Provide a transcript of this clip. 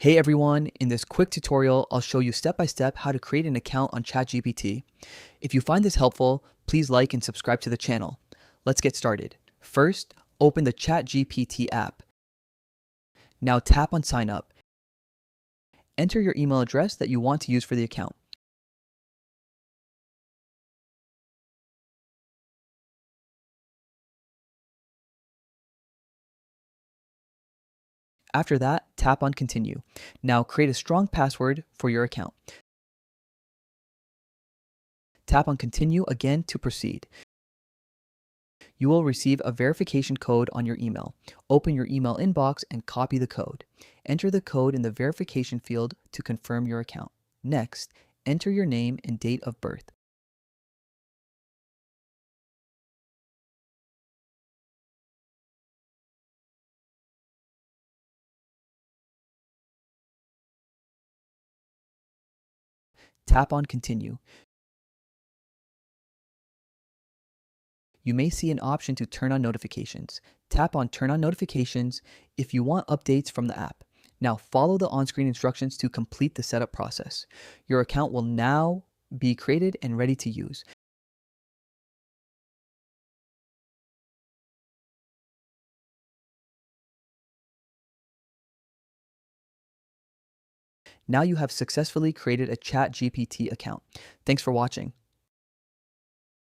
Hey everyone, in this quick tutorial, I'll show you step by step how to create an account on ChatGPT. If you find this helpful, please like and subscribe to the channel. Let's get started. First, open the ChatGPT app. Now tap on Sign Up. Enter your email address that you want to use for the account. After that, tap on Continue. Now create a strong password for your account. Tap on Continue again to proceed. You will receive a verification code on your email. Open your email inbox and copy the code. Enter the code in the verification field to confirm your account. Next, enter your name and date of birth. Tap on Continue. You may see an option to turn on notifications. Tap on Turn on Notifications if you want updates from the app. Now follow the on-screen instructions to complete the setup process. Your account will now be created and ready to use. Now you have successfully created a ChatGPT account. Thanks for watching.